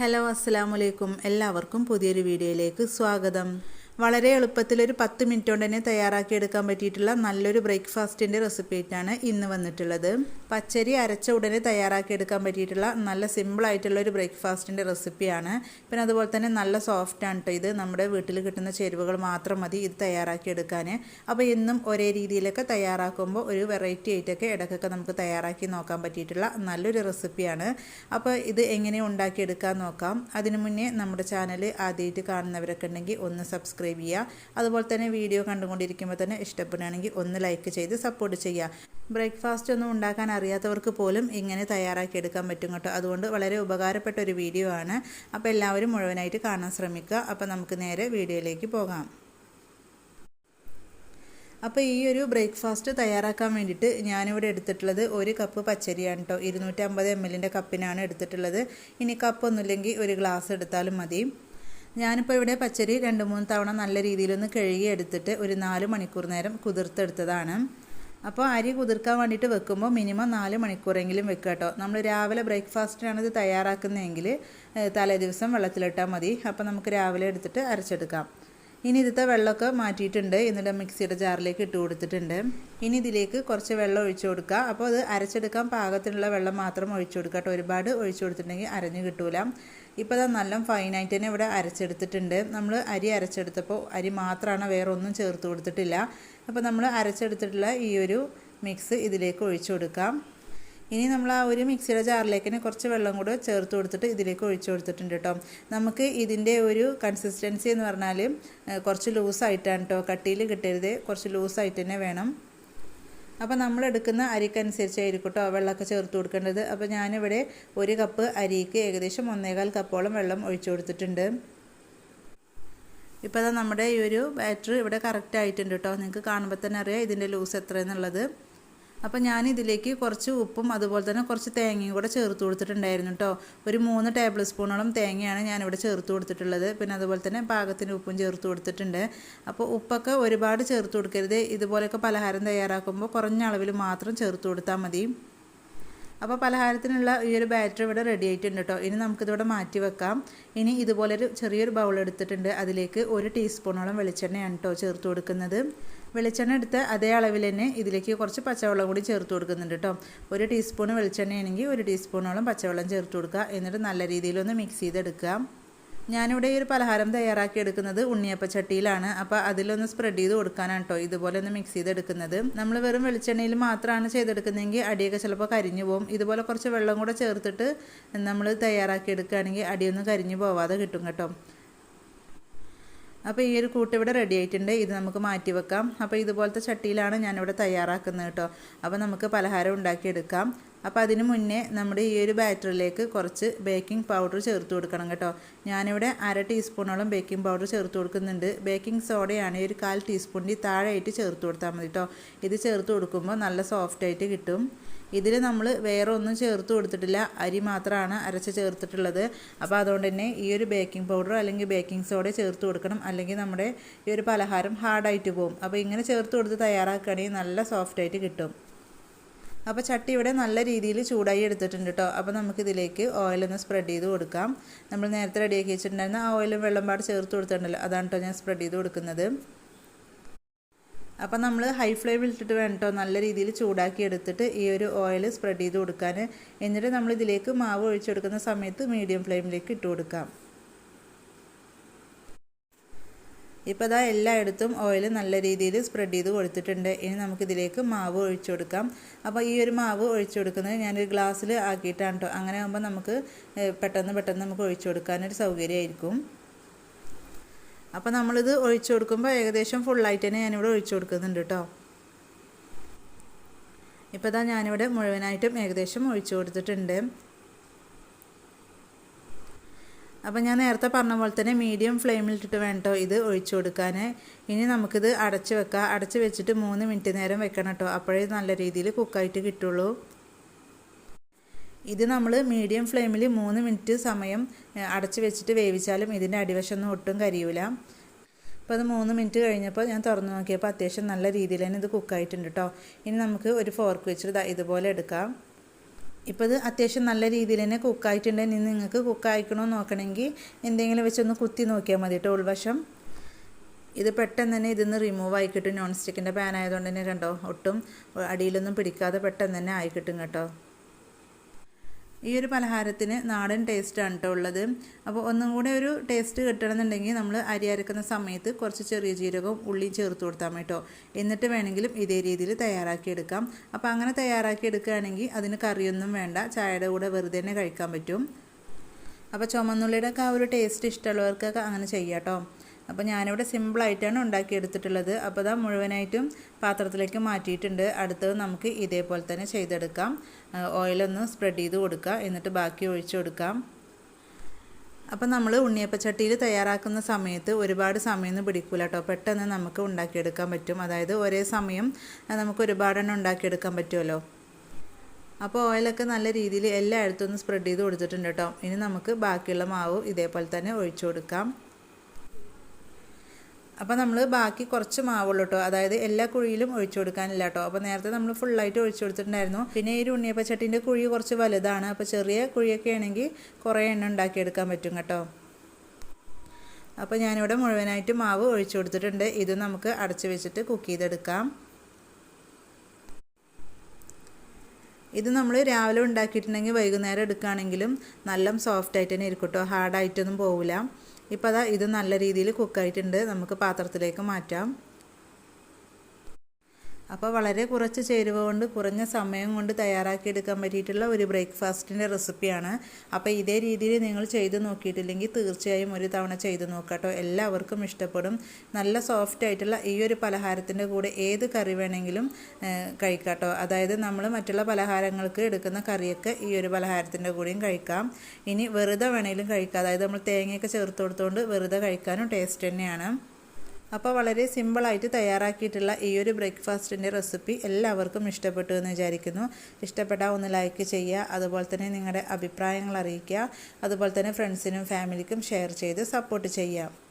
Hello അസ്സലാമു അലൈക്കും എല്ലാവർക്കും പുതിയൊരു വീഡിയോയിലേക്ക് സ്വാഗതം. വളരെ എളുപ്പത്തിൽ ഒരു 10 മിനിറ്റ് കൊണ്ട് തന്നെ തയ്യാറാക്കി എടുക്കാൻ പറ്റിയിട്ടുള്ള നല്ലൊരു ബ്രേക്ക്ഫാസ്റ്റിൻ്റെ റെസിപ്പി ആയിട്ടാണ് ഇന്ന് വന്നിട്ടുള്ളത്. പച്ചരി അരച്ച ഉടനെ തയ്യാറാക്കി എടുക്കാൻ പറ്റിയിട്ടുള്ള നല്ല സിമ്പിളായിട്ടുള്ള ഒരു ബ്രേക്ക്ഫാസ്റ്റിൻ്റെ റെസിപ്പിയാണ്. പിന്നെ അതുപോലെ തന്നെ നല്ല സോഫ്റ്റാണ് കേട്ടോ. ഇത് നമ്മുടെ വീട്ടിൽ കിട്ടുന്ന ചേരുവകൾ മാത്രം മതി ഇത് തയ്യാറാക്കി എടുക്കാൻ. അപ്പോൾ എന്നും ഒരേ രീതിയിലൊക്കെ തയ്യാറാക്കുമ്പോൾ ഒരു വെറൈറ്റി ആയിട്ടൊക്കെ ഇടയ്ക്കൊക്കെ നമുക്ക് തയ്യാറാക്കി നോക്കാൻ പറ്റിയിട്ടുള്ള നല്ലൊരു റെസിപ്പിയാണ്. അപ്പോൾ ഇത് എങ്ങനെ ഉണ്ടാക്കിയെടുക്കാൻ നോക്കാം. അതിനു മുന്നേ നമ്മുടെ ചാനൽ ആദ്യമായിട്ട് കാണുന്നവരൊക്കെ ഉണ്ടെങ്കിൽ ഒന്ന് സബ്സ്ക്രൈബ് ചെയ്യുക. അതുപോലെ തന്നെ വീഡിയോ കണ്ടുകൊണ്ടിരിക്കുമ്പോൾ തന്നെ ഇഷ്ടപ്പെടുകയാണെങ്കിൽ ഒന്ന് ലൈക്ക് ചെയ്ത് സപ്പോർട്ട് ചെയ്യുക. ബ്രേക്ക്ഫാസ്റ്റ് ഒന്നും ഉണ്ടാക്കാൻ അറിയാത്തവർക്ക് പോലും ഇങ്ങനെ തയ്യാറാക്കി എടുക്കാൻ പറ്റും കേട്ടോ. അതുകൊണ്ട് വളരെ ഉപകാരപ്പെട്ട ഒരു വീഡിയോ ആണ്. അപ്പോൾ എല്ലാവരും മുഴുവനായിട്ട് കാണാൻ ശ്രമിക്കുക. അപ്പോൾ നമുക്ക് നേരെ വീഡിയോയിലേക്ക് പോകാം. അപ്പോൾ ഈ ഒരു ബ്രേക്ക്ഫാസ്റ്റ് തയ്യാറാക്കാൻ വേണ്ടിയിട്ട് ഞാനിവിടെ എടുത്തിട്ടുള്ളത് 1 കപ്പ് പച്ചരിയാണ് കേട്ടോ. 250 ml കപ്പിനാണ് എടുത്തിട്ടുള്ളത്. ഇനി കപ്പൊന്നുമില്ലെങ്കിൽ ഒരു ഗ്ലാസ് എടുത്താലും മതി. ഞാനിപ്പോൾ ഇവിടെ പച്ചരി 2-3 തവണ നല്ല രീതിയിലൊന്ന് കഴുകി എടുത്തിട്ട് ഒരു 4 മണിക്കൂർ നേരം കുതിർത്തെടുത്തതാണ്. അപ്പോൾ അരി കുതിർക്കാൻ വേണ്ടിയിട്ട് വെക്കുമ്പോൾ മിനിമം 4 മണിക്കൂറെങ്കിലും വെക്കുക കേട്ടോ. നമ്മൾ രാവിലെ ബ്രേക്ക്ഫാസ്റ്റിനാണ് ഇത് തയ്യാറാക്കുന്നതെങ്കിൽ തലേ ദിവസം വെള്ളത്തിലിട്ടാൽ മതി. അപ്പോൾ നമുക്ക് രാവിലെ എടുത്തിട്ട് അരച്ചെടുക്കാം. ഇനി ഇതിലത്തെ വെള്ളമൊക്കെ മാറ്റിയിട്ടുണ്ട്. എന്നിട്ട് മിക്സിയുടെ ജാറിലേക്ക് ഇട്ട് കൊടുത്തിട്ടുണ്ട്. ഇനി ഇതിലേക്ക് കുറച്ച് വെള്ളം ഒഴിച്ചു കൊടുക്കുക. അപ്പോൾ അത് അരച്ചെടുക്കാൻ പാകത്തിനുള്ള വെള്ളം മാത്രം ഒഴിച്ചു കൊടുക്കുക കേട്ടോ. ഒരുപാട് ഒഴിച്ചു കൊടുത്തിട്ടുണ്ടെങ്കിൽ അരഞ്ഞു കിട്ടൂല. ഇപ്പോൾ അത് നല്ല ഫൈനായിട്ട് തന്നെ ഇവിടെ അരച്ചെടുത്തിട്ടുണ്ട്. നമ്മൾ അരി അരച്ചെടുത്തപ്പോൾ അരി മാത്രമാണ്, വേറെ ഒന്നും ചേർത്ത് കൊടുത്തിട്ടില്ല. അപ്പോൾ നമ്മൾ അരച്ചെടുത്തിട്ടുള്ള ഈ ഒരു മിക്സ് ഇതിലേക്ക് ഒഴിച്ചു കൊടുക്കാം. ഇനി നമ്മൾ ആ ഒരു മിക്സിയുടെ ജാറിലേക്ക് തന്നെ കുറച്ച് വെള്ളം കൂടെ ചേർത്ത് കൊടുത്തിട്ട് ഇതിലേക്ക് ഒഴിച്ചു കൊടുത്തിട്ടുണ്ട് കേട്ടോ. നമുക്ക് ഇതിൻ്റെ ഒരു കൺസിസ്റ്റൻസി എന്ന് പറഞ്ഞാൽ കുറച്ച് ലൂസായിട്ടാണ് കേട്ടോ. കട്ടിയിൽ കിട്ടരുത്, കുറച്ച് ലൂസായിട്ട് തന്നെ വേണം. അപ്പോൾ നമ്മൾ എടുക്കുന്ന അരിക്കനുസരിച്ചായിരിക്കും കേട്ടോ വെള്ളമൊക്കെ ചേർത്ത് കൊടുക്കേണ്ടത്. അപ്പോൾ ഞാനിവിടെ 1 കപ്പ് അരിക്ക് ഏകദേശം 1.25 കപ്പോളം വെള്ളം ഒഴിച്ചു കൊടുത്തിട്ടുണ്ട്. ഇപ്പോൾ അതാ നമ്മുടെ ഈ ഒരു ബാറ്റർ ഇവിടെ കറക്റ്റ് ആയിട്ടുണ്ട് കേട്ടോ. നിങ്ങൾക്ക് കാണുമ്പോൾ തന്നെ അറിയാം ഇതിൻ്റെ ലൂസ് എത്രയെന്നുള്ളത്. അപ്പോൾ ഞാനിതിലേക്ക് കുറച്ച് ഉപ്പും അതുപോലെ തന്നെ കുറച്ച് തേങ്ങയും കൂടെ ചേർത്ത് കൊടുത്തിട്ടുണ്ടായിരുന്നു കേട്ടോ. ഒരു 3 ടേബിൾ സ്പൂണോളം തേങ്ങയാണ് ഞാനിവിടെ ചേർത്ത് കൊടുത്തിട്ടുള്ളത്. പിന്നെ അതുപോലെ തന്നെ പാകത്തിന് ഉപ്പും ചേർത്ത് കൊടുത്തിട്ടുണ്ട്. അപ്പോൾ ഉപ്പൊക്കെ ഒരുപാട് ചേർത്ത് കൊടുക്കരുത്. ഇതുപോലെയൊക്കെ പലഹാരം തയ്യാറാക്കുമ്പോൾ കുറഞ്ഞ അളവിൽ മാത്രം ചേർത്ത് കൊടുത്താൽ മതി. അപ്പോൾ പലഹാരത്തിനുള്ള ഈ ഒരു ബാറ്റർ ഇവിടെ റെഡി ആയിട്ടുണ്ട് കേട്ടോ. ഇനി നമുക്കിതിവിടെ മാറ്റി വെക്കാം. ഇനി ഇതുപോലൊരു ചെറിയൊരു ബൗൾ എടുത്തിട്ടുണ്ട്. അതിലേക്ക് 1 ടീസ്പൂണോളം വെളിച്ചെണ്ണയാണ് കേട്ടോ ചേർത്ത് കൊടുക്കുന്നത്. വെളിച്ചെണ്ണ എടുത്ത് അതേ അളവിൽ തന്നെ ഇതിലേക്ക് കുറച്ച് പച്ചവെള്ളം കൂടി ചേർത്ത് കൊടുക്കുന്നുണ്ട് കേട്ടോ. 1 ടീസ്പൂൺ വെളിച്ചെണ്ണയാണെങ്കിൽ 1 ടീസ്പൂണോളം പച്ചവെള്ളം ചേർത്ത് കൊടുക്കുക. എന്നിട്ട് നല്ല രീതിയിലൊന്ന് മിക്സ് ചെയ്തെടുക്കുക. ഞാനിവിടെ ഈ ഒരു പലഹാരം തയ്യാറാക്കി എടുക്കുന്നത് ഉണ്ണിയപ്പച്ചട്ടിയിലാണ്. അപ്പോൾ അതിലൊന്ന് സ്പ്രെഡ് ചെയ്ത് കൊടുക്കാനാണ് കേട്ടോ ഇതുപോലെ ഒന്ന് മിക്സ് ചെയ്തെടുക്കുന്നത്. നമ്മൾ വെറും വെളിച്ചെണ്ണയിൽ മാത്രമാണ് ചെയ്തെടുക്കുന്നതെങ്കിൽ അടിയൊക്കെ ചിലപ്പോൾ കരിഞ്ഞു പോകും. ഇതുപോലെ കുറച്ച് വെള്ളം കൂടെ ചേർത്തിട്ട് നമ്മൾ തയ്യാറാക്കി എടുക്കുകയാണെങ്കിൽ അടിയൊന്നും കരിഞ്ഞു പോവാതെ കിട്ടും കേട്ടോ. അപ്പോൾ ഈ ഒരു കൂട്ട് ഇവിടെ റെഡി ആയിട്ടുണ്ട്. ഇത് നമുക്ക് മാറ്റി വെക്കാം. അപ്പോൾ ഇതുപോലത്തെ ചട്ടിയിലാണ് ഞാനിവിടെ തയ്യാറാക്കുന്നത് കേട്ടോ. അപ്പോൾ നമുക്ക് പലഹാരം ഉണ്ടാക്കിയെടുക്കാം. അപ്പോൾ അതിന് മുന്നേ നമ്മുടെ ഈ ഒരു ബാറ്ററിലേക്ക് കുറച്ച് ബേക്കിംഗ് പൗഡർ ചേർത്ത് കൊടുക്കണം കേട്ടോ. ഞാനിവിടെ 1/2 ടീസ്പൂണോളം ബേക്കിംഗ് പൗഡർ ചേർത്ത് കൊടുക്കുന്നുണ്ട്. ബേക്കിംഗ് സോഡയാണ് ഒരു 1/4 ടീസ്പൂണിൻ്റെ താഴെയായിട്ട് ചേർത്ത് കൊടുത്താൽ മതി കേട്ടോ. ഇത് ചേർത്ത് കൊടുക്കുമ്പോൾ നല്ല സോഫ്റ്റായിട്ട് കിട്ടും. ഇതിൽ നമ്മൾ വേറെ ഒന്നും ചേർത്ത് കൊടുത്തിട്ടില്ല, അരി മാത്രമാണ് അരച്ച് ചേർത്തിട്ടുള്ളത്. അപ്പോൾ അതുകൊണ്ട് തന്നെ ഈ ഒരു ബേക്കിംഗ് പൗഡർ അല്ലെങ്കിൽ ബേക്കിംഗ് സോഡ ചേർത്ത് കൊടുക്കണം. അല്ലെങ്കിൽ നമ്മുടെ ഈ ഒരു പലഹാരം ഹാർഡായിട്ട് പോകും. അപ്പോൾ ഇങ്ങനെ ചേർത്ത് കൊടുത്ത് തയ്യാറാക്കുകയാണെങ്കിൽ നല്ല സോഫ്റ്റായിട്ട് കിട്ടും. അപ്പോൾ ചട്ടി ഇവിടെ നല്ല രീതിയിൽ ചൂടായി എടുത്തിട്ടുണ്ട് കേട്ടോ. അപ്പോൾ നമുക്കിതിലേക്ക് ഓയിലൊന്ന് സ്പ്രെഡ് ചെയ്ത് കൊടുക്കാം. നമ്മൾ നേരത്തെ റെഡിയാക്കി വെച്ചിട്ടുണ്ടായിരുന്ന ആ ഓയിലും വെള്ളം പാട് ചേർത്ത് കൊടുത്തിട്ടുണ്ടല്ലോ, അതാണ് കേട്ടോ ഞാൻ സ്പ്രെഡ് ചെയ്ത് കൊടുക്കുന്നത്. അപ്പോൾ നമ്മൾ ഹൈ ഫ്ലെയിമിൽ ഇട്ടിട്ട് വേണം കേട്ടോ നല്ല രീതിയിൽ ചൂടാക്കി എടുത്തിട്ട് ഈ ഒരു ഓയിൽ സ്പ്രെഡ് ചെയ്ത് കൊടുക്കാൻ. എന്നിട്ട് നമ്മൾ ഇതിലേക്ക് മാവ് ഒഴിച്ചു കൊടുക്കുന്ന സമയത്ത് മീഡിയം ഫ്ലെയിമിലേക്ക് ഇട്ട് കൊടുക്കാം. ഇപ്പോൾ അതാ എല്ലായിടത്തും ഓയിൽ നല്ല രീതിയിൽ സ്പ്രെഡ് ചെയ്ത് കൊടുത്തിട്ടുണ്ട്. ഇനി നമുക്കിതിലേക്ക് മാവ് ഒഴിച്ചു കൊടുക്കാം. അപ്പോൾ ഈ ഒരു മാവ് ഒഴിച്ചു കൊടുക്കുന്നത് ഞാനൊരു ഗ്ലാസ്സിൽ ആക്കിയിട്ടാണ് കേട്ടോ. അങ്ങനെ ആകുമ്പോൾ നമുക്ക് പെട്ടെന്ന് നമുക്ക് ഒഴിച്ചു കൊടുക്കാനൊരു സൗകര്യമായിരിക്കും. അപ്പോൾ നമ്മളിത് ഒഴിച്ചു കൊടുക്കുമ്പോൾ ഏകദേശം ഫുള്ളായിട്ട് തന്നെ ഞാനിവിടെ ഒഴിച്ചു കൊടുക്കുന്നുണ്ട് കേട്ടോ. ഇപ്പോൾ ഇതാ ഞാനിവിടെ മുഴുവനായിട്ടും ഏകദേശം ഒഴിച്ചു കൊടുത്തിട്ടുണ്ട്. അപ്പോൾ ഞാൻ നേരത്തെ പറഞ്ഞ പോലെ തന്നെ മീഡിയം ഫ്ലെയിമിലിട്ടിട്ട് വേണം കേട്ടോ ഇത് ഒഴിച്ചു കൊടുക്കാൻ. ഇനി നമുക്കിത് അടച്ച് വെക്കാം. അടച്ച് വെച്ചിട്ട് 3 മിനിറ്റ് നേരം വെക്കണം കേട്ടോ. അപ്പോഴേ നല്ല രീതിയിൽ കുക്കായിട്ട് കിട്ടുള്ളൂ. ഇത് നമ്മൾ മീഡിയം ഫ്ലെയിമിൽ 3 മിനിറ്റ് സമയം അടച്ച് വെച്ചിട്ട് വേവിച്ചാലും ഇതിൻ്റെ അടിവശമൊന്നും ഒട്ടും കരിയൂല. അപ്പോൾ അത് 3 മിനിറ്റ് കഴിഞ്ഞപ്പോൾ ഞാൻ തുറന്ന് നോക്കിയപ്പോൾ അത്യാവശ്യം നല്ല രീതിയിൽ തന്നെ ഇത് കുക്കായിട്ടുണ്ട് കേട്ടോ. ഇനി നമുക്ക് ഒരു ഫോർക്ക് വെച്ചിട്ട് ഇതുപോലെ എടുക്കാം. ഇപ്പോൾ ഇത് അത്യാവശ്യം നല്ല രീതിയിൽ തന്നെ കുക്കായിട്ടുണ്ട്. ഇനി നിങ്ങൾക്ക് കുക്കായിക്കണമെന്ന് നോക്കണമെങ്കിൽ എന്തെങ്കിലും വെച്ചൊന്ന് കുത്തി നോക്കിയാൽ മതി കേട്ടോ ഉൾവശം. ഇത് പെട്ടെന്ന് തന്നെ ഇതിന്ന് റിമൂവ് ആയി കിട്ടും. നോൺ സ്റ്റിക്കിൻ്റെ പാൻ ആയതുകൊണ്ട് തന്നെ കണ്ടോ ഒട്ടും അടിയിലൊന്നും പിടിക്കാതെ പെട്ടെന്ന് തന്നെ ആയി കിട്ടും കേട്ടോ. ഈ ഒരു പലഹാരത്തിന് നാടൻ ടേസ്റ്റാണ് കേട്ടോ ഉള്ളത്. അപ്പോൾ ഒന്നും കൂടെ ഒരു ടേസ്റ്റ് കിട്ടണമെന്നുണ്ടെങ്കിൽ നമ്മൾ അരി അരക്കുന്ന സമയത്ത് കുറച്ച് ചെറിയ ജീരകവും ഉള്ളിയും ചേർത്ത് കൊടുത്താൽ മതി കേട്ടോ. എന്നിട്ട് വേണമെങ്കിലും ഇതേ രീതിയിൽ തയ്യാറാക്കിയെടുക്കാം. അപ്പോൾ അങ്ങനെ തയ്യാറാക്കിയെടുക്കുകയാണെങ്കിൽ അതിന് കറിയൊന്നും വേണ്ട, ചായയുടെ കൂടെ വെറുതെ തന്നെ കഴിക്കാൻ പറ്റും. അപ്പോൾ ചുമന്നുള്ളിയുടെ ഒക്കെ ആ ഒരു ടേസ്റ്റ് ഇഷ്ടമുള്ളവർക്കൊക്കെ അങ്ങനെ ചെയ്യാം കേട്ടോ. അപ്പോൾ ഞാനിവിടെ സിമ്പിളായിട്ടാണ് ഉണ്ടാക്കിയെടുത്തിട്ടുള്ളത്. അപ്പോൾ അതാ മുഴുവനായിട്ടും പാത്രത്തിലേക്ക് മാറ്റിയിട്ടുണ്ട്. അടുത്തത് നമുക്ക് ഇതേപോലെ തന്നെ ചെയ്തെടുക്കാം. ഓയിലൊന്ന് സ്പ്രെഡ് ചെയ്ത് കൊടുക്കുക, എന്നിട്ട് ബാക്കി ഒഴിച്ചു കൊടുക്കാം. അപ്പം നമ്മൾ ഉണ്ണിയപ്പച്ചട്ടിയിൽ തയ്യാറാക്കുന്ന സമയത്ത് ഒരുപാട് സമയമൊന്നും പിടിക്കില്ല കേട്ടോ. പെട്ടെന്ന് നമുക്ക് ഉണ്ടാക്കിയെടുക്കാൻ പറ്റും. അതായത് ഒരേ സമയം നമുക്ക് ഒരുപാടെണ്ണം ഉണ്ടാക്കിയെടുക്കാൻ പറ്റുമല്ലോ. അപ്പോൾ ഓയിലൊക്കെ നല്ല രീതിയിൽ എല്ലായിടത്തും ഒന്ന് സ്പ്രെഡ് ചെയ്ത് കൊടുത്തിട്ടുണ്ട് കേട്ടോ. ഇനി നമുക്ക് ബാക്കിയുള്ള മാവ് ഇതേപോലെ തന്നെ ഒഴിച്ചു കൊടുക്കാം. അപ്പോൾ നമ്മൾ ബാക്കി കുറച്ച് മാവുള്ളൂ കേട്ടോ. അതായത് എല്ലാ കുഴിയിലും ഒഴിച്ചു കൊടുക്കാനില്ല കേട്ടോ. അപ്പോൾ നേരത്തെ നമ്മൾ ഫുള്ളായിട്ട് ഒഴിച്ചു കൊടുത്തിട്ടുണ്ടായിരുന്നു. പിന്നെ ഈ ഉണ്ണിയപ്പച്ചട്ടിൻ്റെ കുഴി കുറച്ച് വലുതാണ്. അപ്പോൾ ചെറിയ കുഴിയൊക്കെ ആണെങ്കിൽ കുറേ എണ്ണം ഉണ്ടാക്കിയെടുക്കാൻ പറ്റും കേട്ടോ. അപ്പോൾ ഞാനിവിടെ മുഴുവനായിട്ട് മാവ് ഒഴിച്ചു കൊടുത്തിട്ടുണ്ട്. ഇത് നമുക്ക് അടച്ച് വെച്ചിട്ട് കുക്ക് ചെയ്തെടുക്കാം. ഇത് നമ്മൾ രാവിലെ ഉണ്ടാക്കിയിട്ടുണ്ടെങ്കിൽ വൈകുന്നേരം എടുക്കുകയാണെങ്കിലും നല്ല സോഫ്റ്റായിട്ട് തന്നെ ഇരിക്കും കേട്ടോ. ഹാർഡായിട്ടൊന്നും പോവില്ല. ഇപ്പോൾ അതാ ഇത് നല്ല രീതിയിൽ കുക്കായിട്ടുണ്ട്. നമുക്ക് പാത്രത്തിലേക്ക് മാറ്റാം. അപ്പോൾ വളരെ കുറച്ച് ചേരുവ കൊണ്ട് കുറഞ്ഞ സമയം കൊണ്ട് തയ്യാറാക്കിയെടുക്കാൻ പറ്റിയിട്ടുള്ള ഒരു ബ്രേക്ക്ഫാസ്റ്റിൻ്റെ റെസിപ്പിയാണ്. അപ്പോൾ ഇതേ രീതിയിൽ നിങ്ങൾ ചെയ്ത് നോക്കിയിട്ടില്ലെങ്കിൽ തീർച്ചയായും ഒരു തവണ ചെയ്ത് നോക്കാട്ടോ. എല്ലാവർക്കും ഇഷ്ടപ്പെടും. നല്ല സോഫ്റ്റ് ആയിട്ടുള്ള ഈ ഒരു പലഹാരത്തിൻ്റെ കൂടെ ഏത് കറി വേണമെങ്കിലും കഴിക്കാട്ടോ. അതായത് നമ്മൾ മറ്റുള്ള പലഹാരങ്ങൾക്ക് എടുക്കുന്ന കറിയൊക്കെ ഈ ഒരു പലഹാരത്തിൻ്റെ കൂടെയും കഴിക്കാം. ഇനി വെറുതെ വേണമെങ്കിലും കഴിക്കാം. അതായത് നമ്മൾ തേങ്ങയൊക്കെ ചേർത്ത് കൊടുത്തുകൊണ്ട് വെറുതെ കഴിക്കാനും ടേസ്റ്റ് തന്നെയാണ്. അപ്പോൾ വളരെ സിമ്പിളായിട്ട് തയ്യാറാക്കിയിട്ടുള്ള ഈ ഒരു ബ്രേക്ക്ഫാസ്റ്റിൻ്റെ റെസിപ്പി എല്ലാവർക്കും ഇഷ്ടപ്പെട്ടു എന്ന് വിചാരിക്കുന്നു. ഇഷ്ടപ്പെട്ടാൽ ഒന്ന് ലൈക്ക് ചെയ്യുക. അതുപോലെ തന്നെ നിങ്ങളുടെ അഭിപ്രായങ്ങൾ അറിയിക്കുക. അതുപോലെ തന്നെ ഫ്രണ്ട്സിനും ഫാമിലിക്കും ഷെയർ ചെയ്ത് സപ്പോർട്ട് ചെയ്യുക.